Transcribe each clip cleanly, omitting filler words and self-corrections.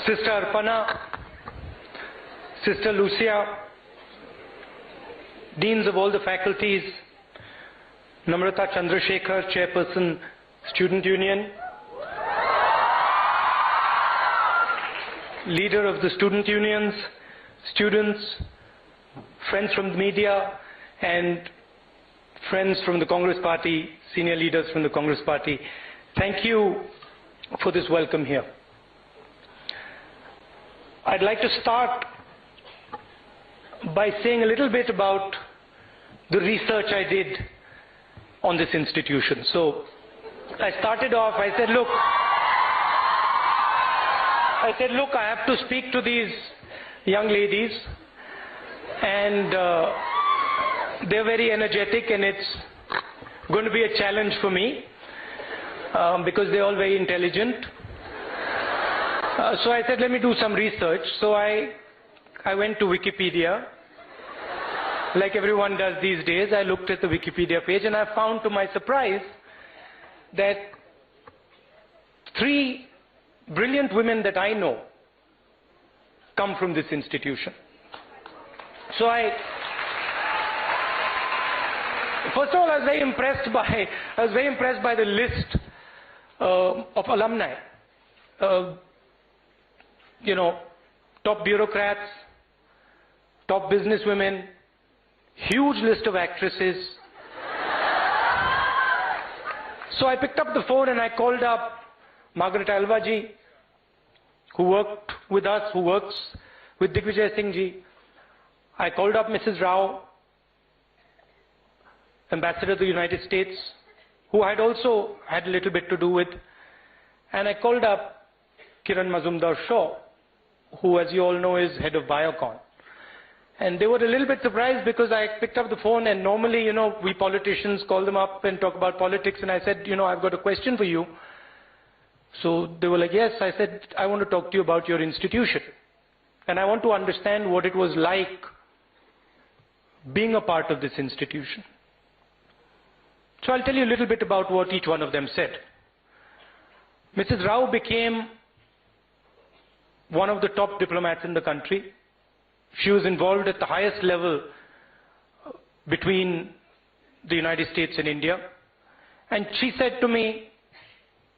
Sister Arpana, Sister Lucia, Deans of all the faculties, Namrata Chandrasekhar, Chairperson, Student Union, Leader of the Student Unions, students, friends from the media, and friends from the Congress Party, senior leaders from the Congress Party. Thank you for this welcome here. I'd like to start by saying a little bit about the research I did on this institution. So I started off, I said, look, I have to speak to these young ladies, and they're very energetic, and it's going to be a challenge for me because they're all very intelligent. So I said, let me do some research. So I went to Wikipedia. Like everyone does these days, I looked at the Wikipedia page, and I found, to my surprise, that 3 brilliant women that I know come from this institution. So first of all, I was very impressed by the list of alumni. Top bureaucrats, top businesswomen, huge list of actresses. So I picked up the phone and I called up Margaret Alvaji, who worked with us, who works with Digvijay Singh ji. I called up Mrs. Rao, Ambassador to the United States, who I'd also had a little bit to do with. And I called up Kiran Mazumdar-Shaw, who, as you all know, is head of Biocon. And they were a little bit surprised because I picked up the phone, and normally, we politicians call them up and talk about politics, and I said, I've got a question for you. So they were like, yes. I said, I want to talk to you about your institution. And I want to understand what it was like being a part of this institution. So I'll tell you a little bit about what each one of them said. Mrs. Rao became one of the top diplomats in the country. She was involved at the highest level between the United States and India. And she said to me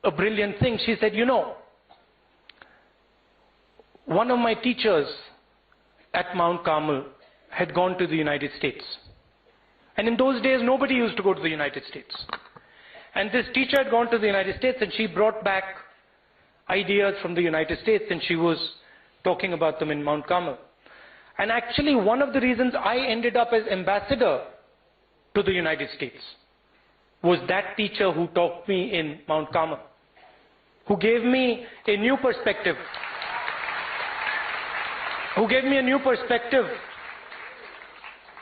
a brilliant thing. She said, one of my teachers at Mount Carmel had gone to the United States. And in those days, nobody used to go to the United States. And this teacher had gone to the United States, and she brought back ideas from the United States, and she was talking about them in Mount Carmel. And actually, one of the reasons I ended up as ambassador to the United States was that teacher who taught me in Mount Carmel, who gave me a new perspective,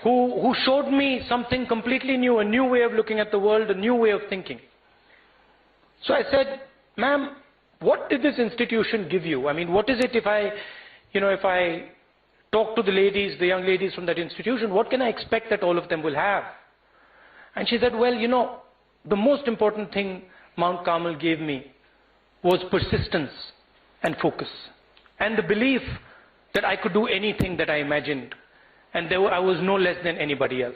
who showed me something completely new, a new way of looking at the world, a new way of thinking. So I said, ma'am, what did this institution give you? I mean, what is it if I talk to the young ladies from that institution, what can I expect that all of them will have? And she said, well, the most important thing Mount Carmel gave me was persistence and focus, and the belief that I could do anything that I imagined, and I was no less than anybody else.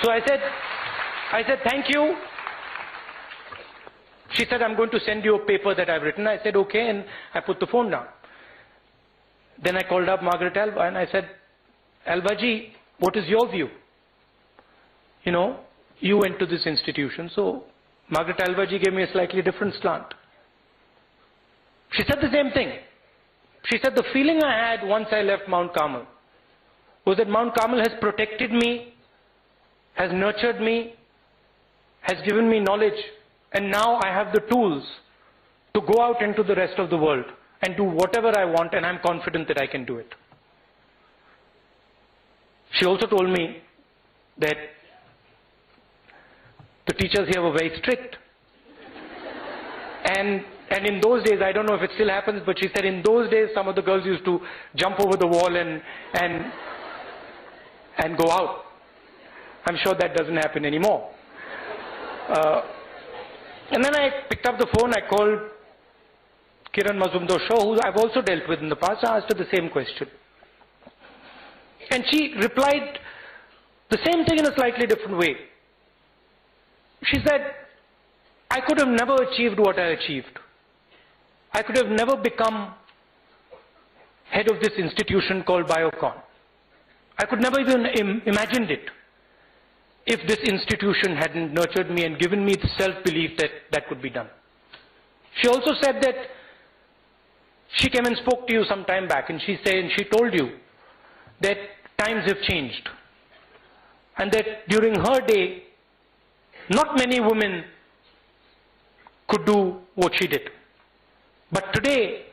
So I said, thank you. She said, I'm going to send you a paper that I've written. I said, okay, and I put the phone down. Then I called up Margaret Alva, and I said, Alvaji, what is your view? You went to this institution. So Margaret Alvaji gave me a slightly different slant. She said the same thing. She said, the feeling I had once I left Mount Carmel was that Mount Carmel has protected me, has nurtured me, has given me knowledge, and now I have the tools to go out into the rest of the world and do whatever I want, and I'm confident that I can do it. She also told me that the teachers here were very strict. And in those days, I don't know if it still happens, but she said in those days, some of the girls used to jump over the wall and go out. I'm sure that doesn't happen anymore. And then I picked up the phone, I called Kiran Mazumdar-Shaw, who I've also dealt with in the past, I asked her the same question. And she replied the same thing in a slightly different way. She said, I could have never achieved what I achieved. I could have never become head of this institution called Biocon. I could never even imagined it if this institution hadn't nurtured me and given me the self-belief that that could be done. She also said that she came and spoke to you some time back, and she told you that times have changed and that during her day, not many women could do what she did. But today,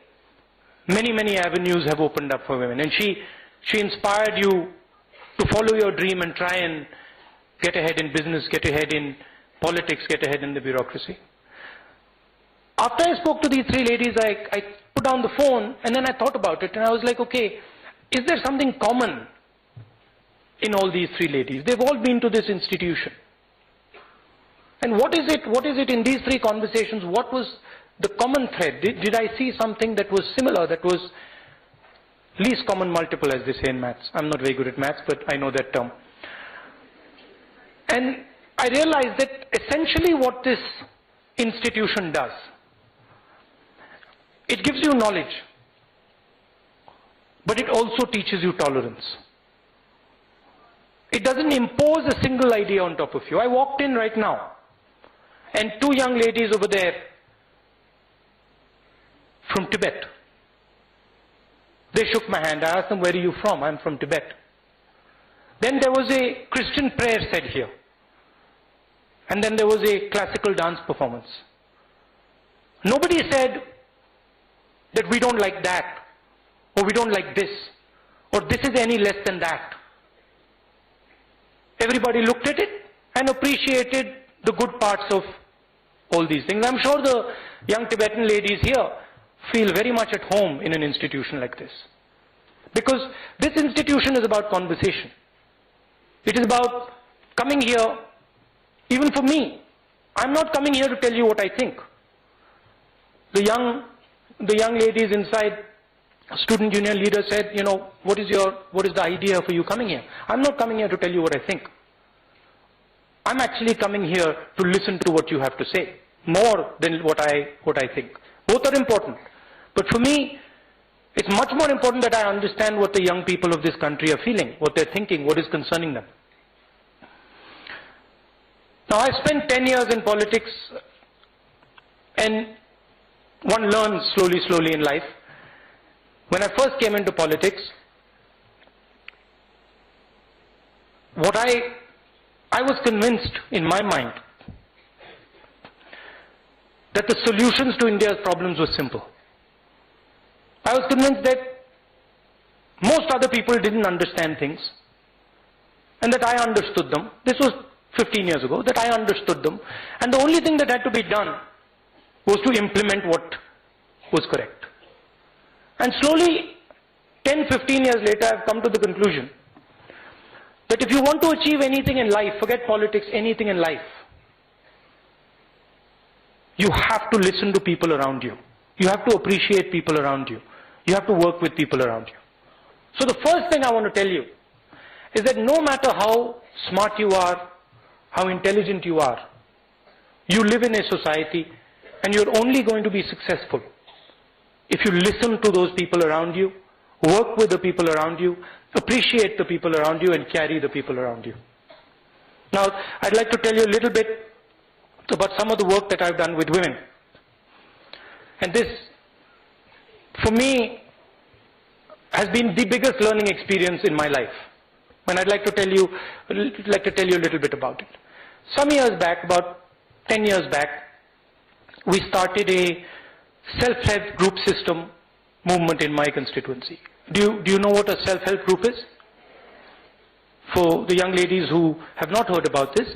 many avenues have opened up for women, and she inspired you to follow your dream and try and get ahead in business, get ahead in politics, get ahead in the bureaucracy. After I spoke to these three ladies, I put down the phone and then I thought about it, and I was like, okay, is there something common in all these three ladies? They've all been to this institution. And what is it in these three conversations? What was the common thread? Did I see something that was similar, that was least common multiple, as they say in maths? I'm not very good at maths, but I know that term. And I realized that essentially what this institution does, it gives you knowledge, but it also teaches you tolerance. It doesn't impose a single idea on top of you. I walked in right now, and two young ladies over there from Tibet. They shook my hand. I asked them, where are you from? I'm from Tibet. Then there was a Christian prayer said here. And then there was a classical dance performance. Nobody said that we don't like that, or we don't like this, or this is any less than that. Everybody looked at it and appreciated the good parts of all these things. I'm sure the young Tibetan ladies here feel very much at home in an institution like this. Because this institution is about conversation. It is about coming here, even for me. I'm not coming here to tell you what I think. The young ladies inside student union leader said, you know, what is the idea for you coming here? I'm not coming here to tell you what I think. I'm actually coming here to listen to what you have to say, more than what I think. Both are important. But for me, it's much more important that I understand what the young people of this country are feeling, what they're thinking, what is concerning them. Now, I spent 10 years in politics, and one learns slowly in life. When I first came into politics, what I was convinced in my mind that the solutions to India's problems were simple. I was convinced that most other people didn't understand things, and that I understood them. This was 15 years ago, that I understood them, and the only thing that had to be done was to implement what was correct. And slowly, 10, 15 years later, I've come to the conclusion that if you want to achieve anything in life, forget politics, anything in life, you have to listen to people around you. You have to appreciate people around you. You have to work with people around you. So the first thing I want to tell you is that no matter how smart you are, how intelligent you are, you live in a society, and you're only going to be successful if you listen to those people around you, work with the people around you, appreciate the people around you, and carry the people around you. Now, I'd like to tell you a little bit about some of the work that I've done with women. And this, for me, has been the biggest learning experience in my life. And I'd like to tell you a little bit about it. Some years back, about 10 years back, we started a self-help group system movement in my constituency. Do you know what a self-help group is? For the young ladies who have not heard about this,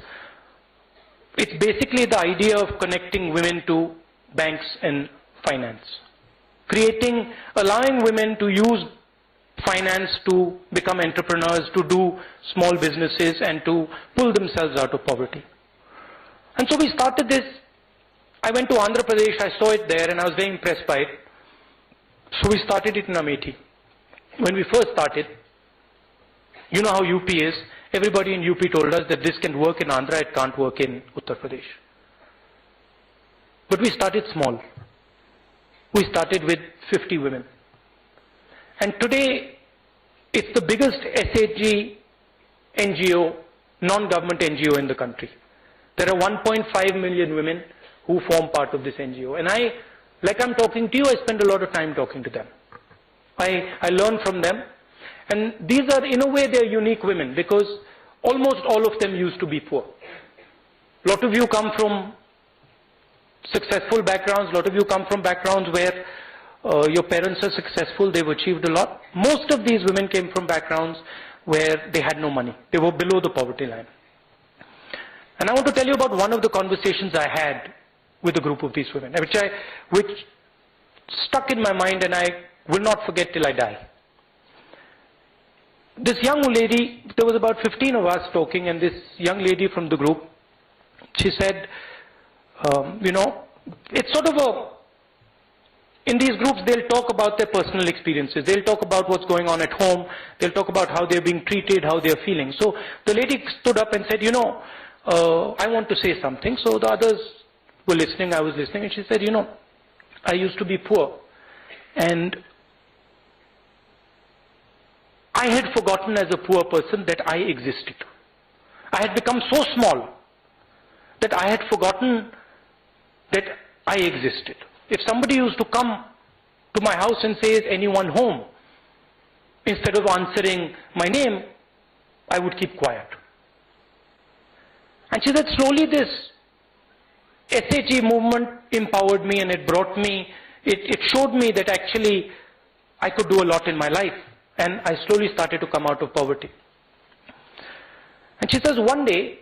it's basically the idea of connecting women to banks and finance. Allowing women to use finance to become entrepreneurs, to do small businesses, and to pull themselves out of poverty. And so we started this. I went to Andhra Pradesh, I saw it there, and I was very impressed by it. So we started it in Amethi. When we first started, you know how UP is. Everybody in UP told us that this can work in Andhra, it can't work in Uttar Pradesh. But we started small. We started with 50 women. And today, it's the biggest SHG NGO, non-government NGO in the country. There are 1.5 million women who form part of this NGO. And like I'm talking to you, I spend a lot of time talking to them. I learn from them. And these are, in a way, they're unique women because almost all of them used to be poor. A lot of you come from successful backgrounds. A lot of you come from backgrounds where your parents are successful, they've achieved a lot. Most of these women came from backgrounds where they had no money. They were below the poverty line. And I want to tell you about one of the conversations I had with a group of these women, which stuck in my mind and I will not forget till I die. This young lady, there was about 15 of us talking, and this young lady from the group, she said, it's sort of in these groups, they'll talk about their personal experiences. They'll talk about what's going on at home. They'll talk about how they're being treated, how they're feeling. So the lady stood up and said, I want to say something. So the others were listening, I was listening, and she said, I used to be poor. And I had forgotten as a poor person that I existed. I had become so small that I had forgotten that I existed. If somebody used to come to my house and say, is anyone home? Instead of answering my name, I would keep quiet. And she said, slowly this SHG movement empowered me and it brought me, it showed me that actually I could do a lot in my life. And I slowly started to come out of poverty. And she says, one day,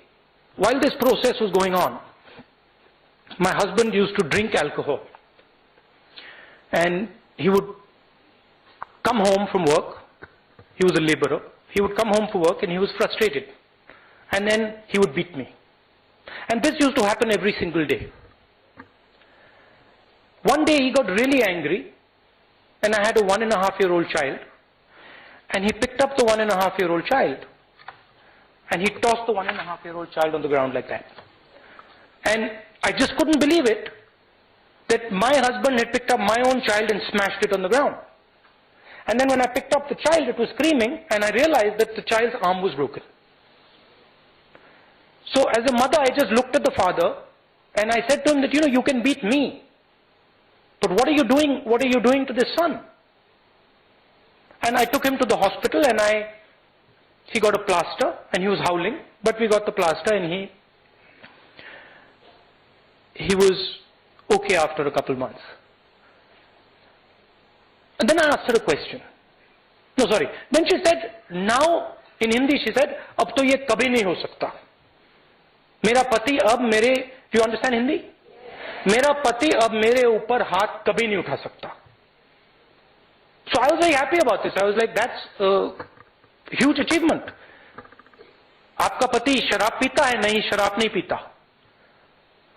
while this process was going on, my husband used to drink alcohol. And he would come home from work. He was a laborer. He would come home from work and he was frustrated. And then he would beat me. And this used to happen every single day. One day he got really angry, and I had a 1.5-year-old child. And he picked up the 1.5-year-old child and he tossed the 1.5-year-old child on the ground like that. And I just couldn't believe it that my husband had picked up my own child and smashed it on the ground. And then when I picked up the child, it was screaming, and I realized that the child's arm was broken. So as a mother, I just looked at the father and I said to him that, you can beat me, but what are you doing? What are you doing to this son? And I took him to the hospital and he got a plaster and he was howling, but we got the plaster and he was okay after a couple months. And then I asked her a question. No, sorry. Then she said, now, in Hindi she said, ab to ye kabhi nahi ho sakta. Mera pati ab mere, do you understand Hindi? Mera pati ab mere upar haath kabhi nahi utha sakta. So I was very happy about this. I was like, that's a huge achievement. आपका पति शराब पीता है, नहीं शराब नहीं पीता.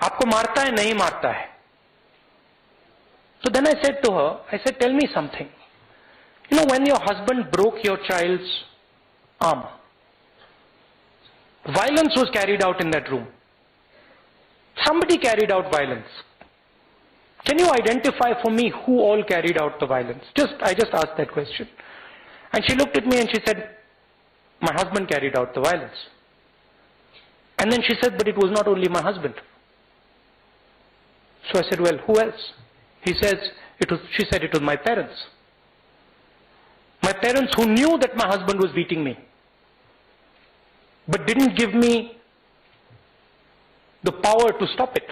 आपको मारता है, नहीं मारता है. So then I said to her, tell me something. When your husband broke your child's arm, violence was carried out in that room. Somebody carried out violence. Can you identify for me who all carried out the violence? I just asked that question. And she looked at me and she said, my husband carried out the violence. And then she said, but it was not only my husband. So I said, well, who else? She said, it was my parents. My parents who knew that my husband was beating me, but didn't give me the power to stop it.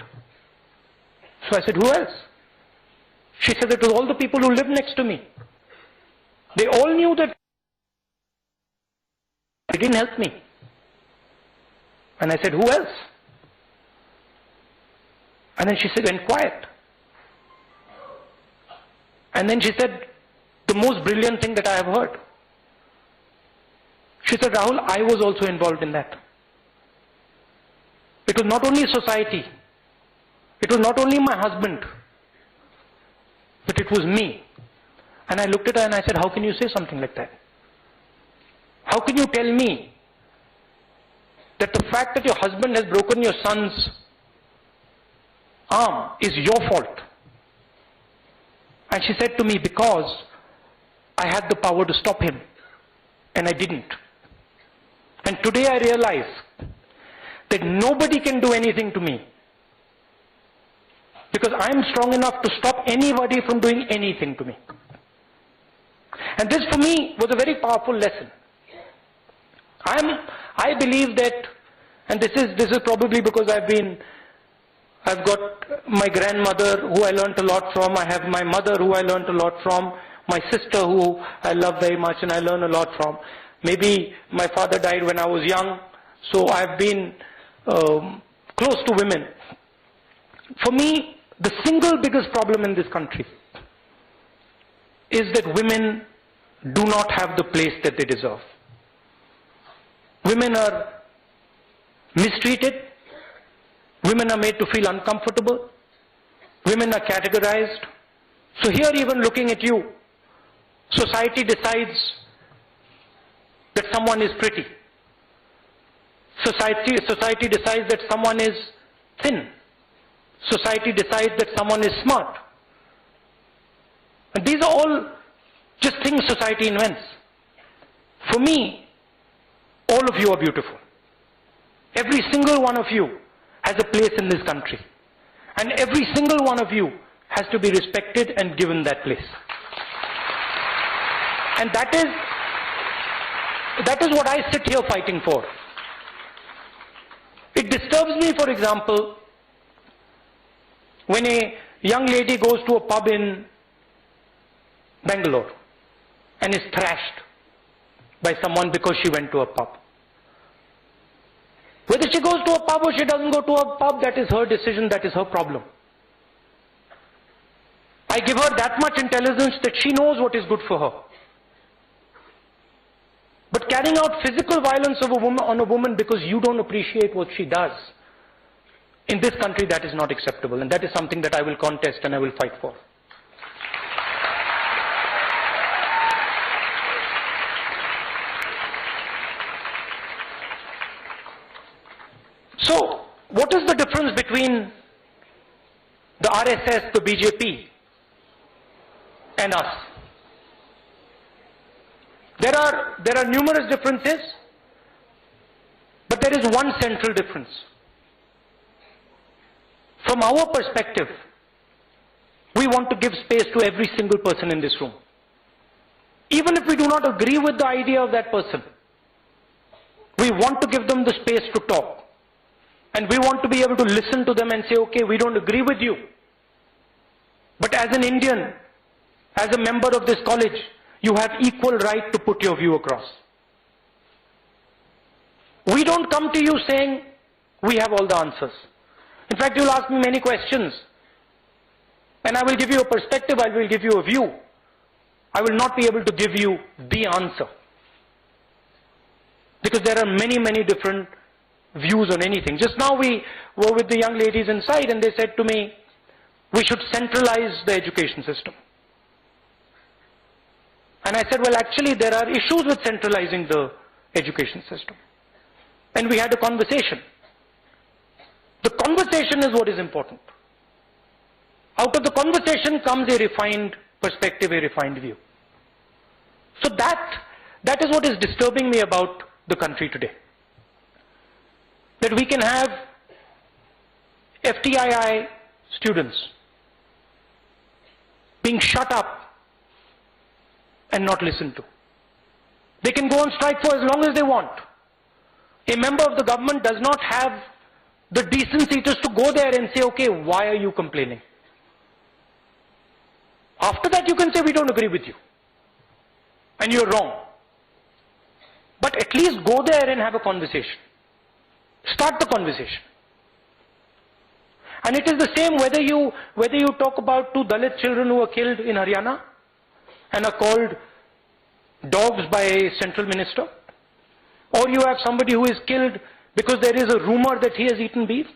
So I said, who else? She said, it was all the people who lived next to me. They all knew that. They didn't help me. And I said, who else? And then she said, went quiet. And then she said, the most brilliant thing that I have heard. She said, Rahul, I was also involved in that. It was not only society. It was not only my husband. But it was me. And I looked at her and I said, how can you say something like that? How can you tell me that the fact that your husband has broken your son's arm is your fault? And she said to me, because I had the power to stop him and I didn't. And today I realize that nobody can do anything to me because I am strong enough to stop anybody from doing anything to me. And this for me was a very powerful lesson. I believe that, and this is probably because I've got my grandmother who I learnt a lot from, I have my mother who I learnt a lot from, my sister who I love very much and I learn a lot from. Maybe my father died when I was young, so I've been close to women. For me, the single biggest problem in this country is that women do not have the place that they deserve. Women are mistreated. Women are made to feel uncomfortable. Women are categorized. So here, even looking at you, society decides that someone is pretty. Society decides that someone is thin. Society decides that someone is smart. And these are all just things society invents. For me, all of you are beautiful. Every single one of you has a place in this country. And every single one of you has to be respected and given that place. And that is what I sit here fighting for. It disturbs me, for example, when a young lady goes to a pub in Bengaluru and is thrashed by someone because she went to a pub. Whether she goes to a pub or she doesn't go to a pub, that is her decision, that is her problem. I give her that much intelligence that she knows what is good for her. But carrying out physical violence of on a woman because you don't appreciate what she does, in this country that is not acceptable, and that is something that I will contest and I will fight for. So, what is the difference between the RSS, the BJP, and us? There are numerous differences, but there is one central difference. From our perspective, we want to give space to every single person in this room. Even if we do not agree with the idea of that person, we want to give them the space to talk. And we want to be able to listen to them and say, okay, we don't agree with you. But as an Indian, as a member of this college, you have equal right to put your view across. We don't come to you saying, we have all the answers. In fact, you'll ask me many questions. And I will give you a perspective, I will give you a view. I will not be able to give you the answer. Because there are many, many different views on anything. Just now we were with the young ladies inside and they said to me, we should centralize the education system. And I said, well, actually there are issues with centralizing the education system. And we had a conversation. The conversation is what is important. Out of the conversation comes a refined perspective, a refined view. So that is what is disturbing me about the country today. That we can have FTII students being shut up and not listened to. They can go on strike for as long as they want. A member of the government does not have the decency just to go there and say, okay, why are you complaining? After that you can say, we don't agree with you. And you're wrong. But at least go there and have a conversation. Start the conversation. And it is the same whether you talk about 2 Dalit children who were killed in Haryana and are called dogs by a central minister, or you have somebody who is killed because there is a rumor that he has eaten beef.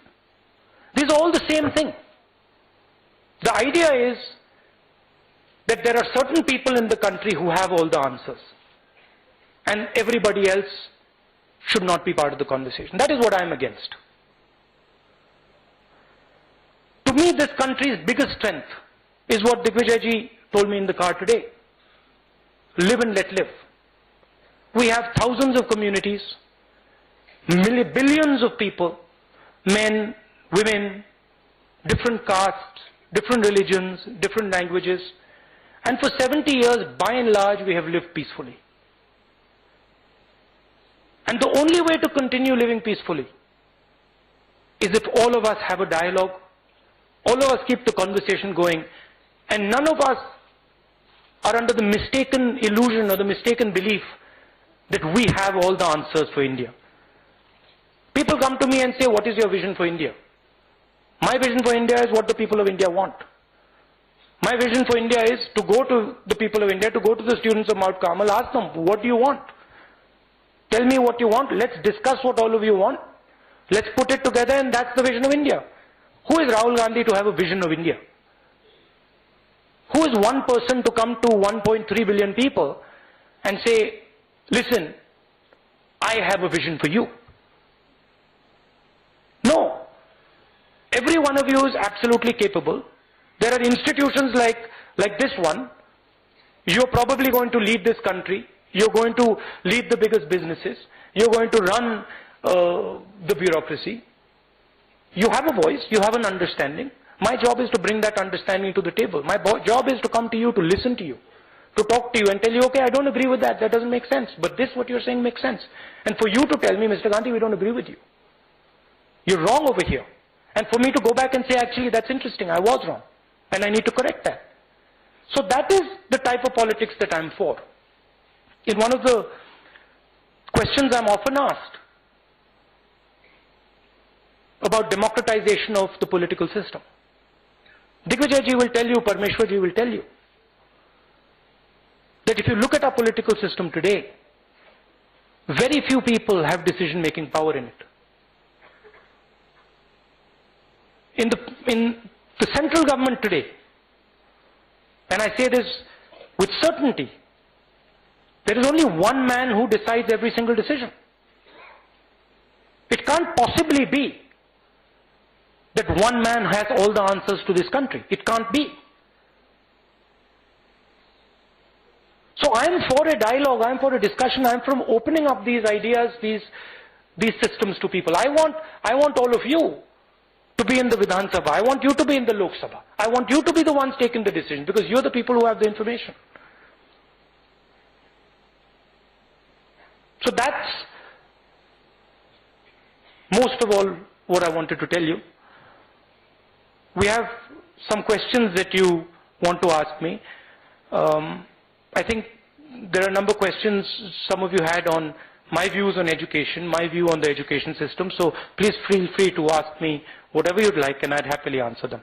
These are all the same thing. The idea is that there are certain people in the country who have all the answers, and everybody else should not be part of the conversation. That is what I am against. To me, this country's biggest strength is what Digvijay told me in the car today. Live and let live. We have thousands of communities, billions of people, men, women, different castes, different religions, different languages, and for 70 years, by and large, we have lived peacefully. And the only way to continue living peacefully is if all of us have a dialogue, all of us keep the conversation going, and none of us are under the mistaken illusion or the mistaken belief that we have all the answers for India. People come to me and say, what is your vision for India? My vision for India is what the people of India want. My vision for India is to go to the people of India, to go to the students of Mount Carmel, ask them, what do you want? Tell me what you want, let's discuss what all of you want, let's put it together, and that's the vision of India. Who is Rahul Gandhi to have a vision of India? Who is one person to come to 1.3 billion people and say, listen, I have a vision for you? No. Every one of you is absolutely capable. There are institutions like this one. You're probably going to lead this country. You're going to lead the biggest businesses. You're going to run the bureaucracy. You have a voice. You have an understanding. My job is to bring that understanding to the table. My job is to come to you, to listen to you, to talk to you and tell you, okay, I don't agree with that. That doesn't make sense. But this, what you're saying, makes sense. And for you to tell me, Mr. Gandhi, we don't agree with you. You're wrong over here. And for me to go back and say, actually, that's interesting. I was wrong. And I need to correct that. So that is the type of politics that I'm for. In one of the questions I'm often asked about democratization of the political system, Digvijay ji will tell you, Parmeshwar ji will tell you, that if you look at our political system today, very few people have decision-making power in it. In the central government today, and I say this with certainty, there is only one man who decides every single decision. It can't possibly be that one man has all the answers to this country. It can't be. So I am for a dialogue, I am for a discussion, I am from opening up these ideas, these systems to people. I want all of you to be in the Vidhan Sabha. I want you to be in the Lok Sabha. I want you to be the ones taking the decision, because you're the people who have the information. So that's most of all what I wanted to tell you. We have some questions that you want to ask me. I think there are a number of questions some of you had on my views on education, my view on the education system. So please feel free to ask me whatever you'd like, and I'd happily answer them.